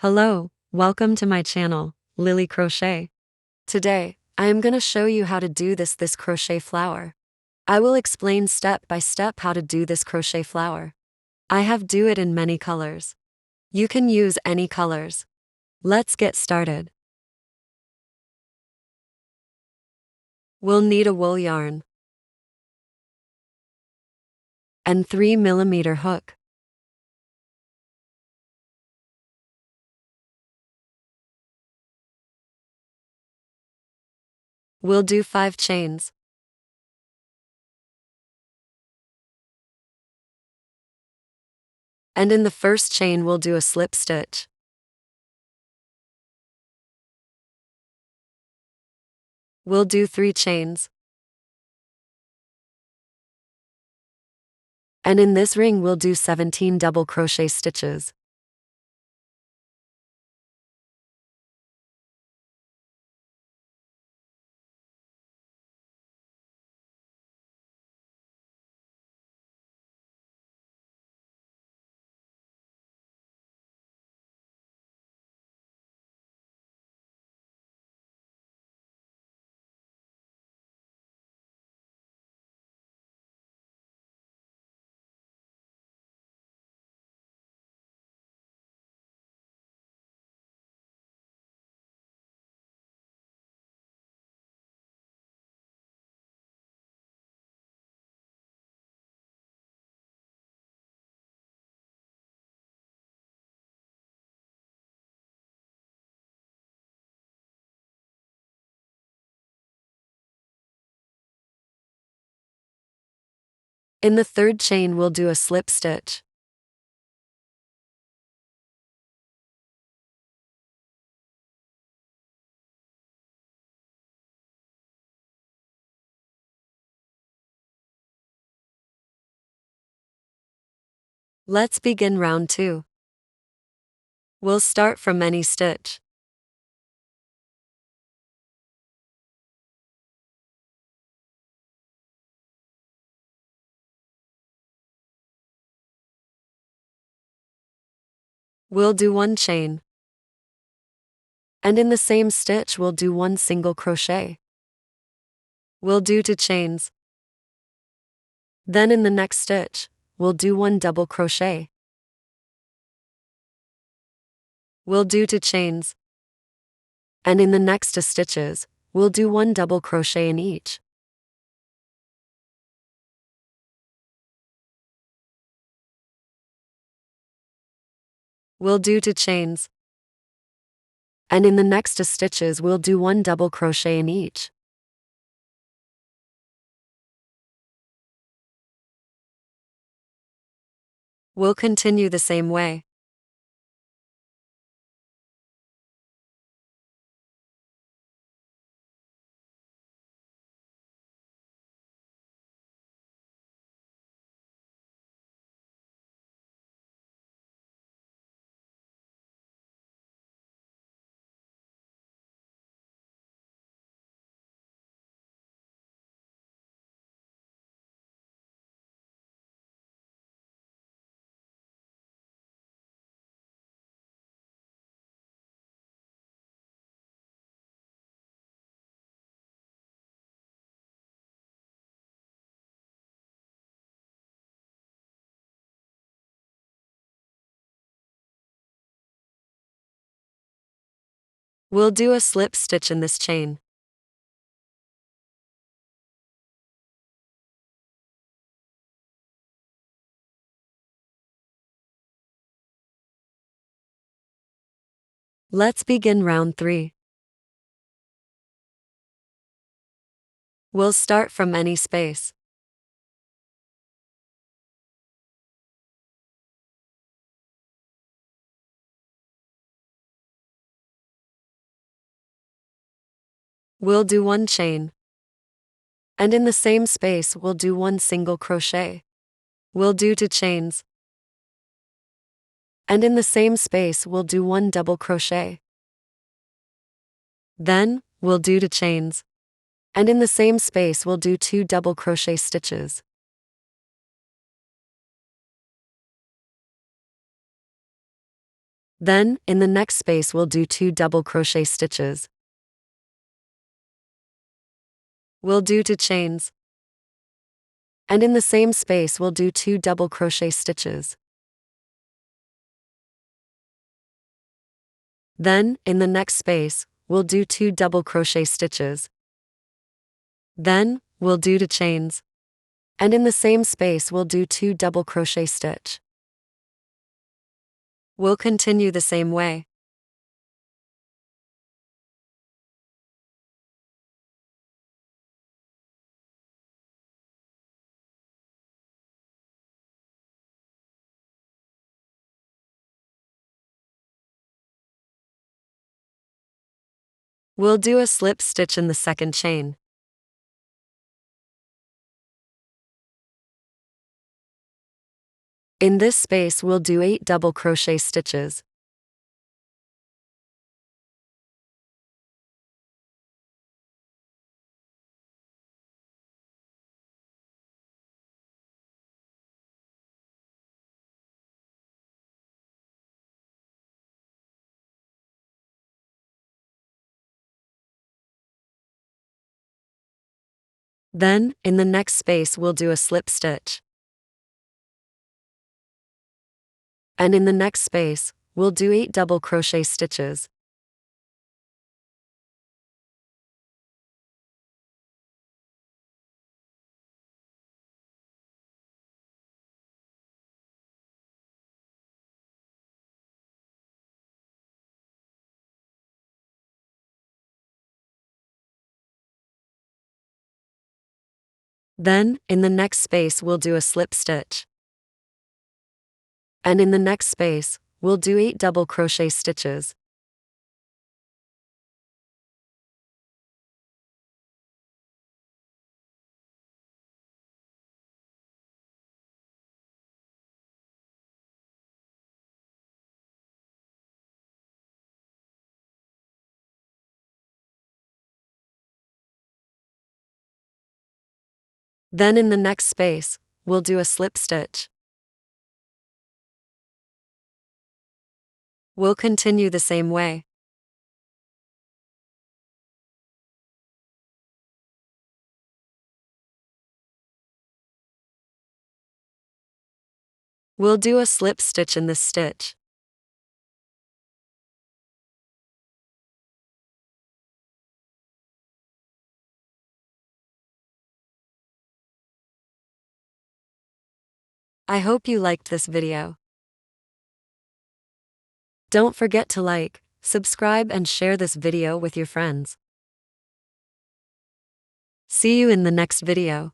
Hello, welcome to my channel, Lily Crochet. Today, I am gonna show you how to do this crochet flower. I will explain step by step how to do this crochet flower. I have do it in many colors. You can use any colors. Let's get started. We'll need a wool yarn and 3mm hook. We'll do 5 chains. And in the first chain we'll do a slip stitch. We'll do 3 chains. And in this ring we'll do 17 double crochet stitches. In the third chain we'll do a slip stitch. Let's begin round 2. We'll start from any stitch. We'll do 1 chain. And in the same stitch we'll do 1 single crochet. We'll do 2 chains. Then in the next stitch, we'll do 1 double crochet. We'll do 2 chains. And in the next 2 stitches, we'll do 1 double crochet in each. We'll do 2 chains. And in the next 2 stitches we'll do 1 double crochet in each. We'll continue the same way. We'll do a slip stitch in this chain. Let's begin round 3. We'll start from any space. We'll do 1 chain. And in the same space we'll do 1 single crochet. We'll do 2 chains. And in the same space we'll do 1 double crochet. Then, we'll do 2 chains. And in the same space we'll do 2 double crochet stitches. Then, in the next space we'll do 2 double crochet stitches. We'll do 2 chains. And in the same space we'll do 2 double crochet stitches. Then, in the next space, we'll do 2 double crochet stitches. Then, we'll do 2 chains. And in the same space we'll do 2 double crochet stitch. We'll continue the same way. We'll do a slip stitch in the second chain. In this space we'll do 8 double crochet stitches. Then, in the next space we'll do a slip stitch. And in the next space, we'll do 8 double crochet stitches. Then, in the next space we'll do a slip stitch. And in the next space, we'll do 8 double crochet stitches. Then in the next space, we'll do a slip stitch. We'll continue the same way. We'll do a slip stitch in this stitch. I hope you liked this video. Don't forget to like, subscribe and share this video with your friends. See you in the next video.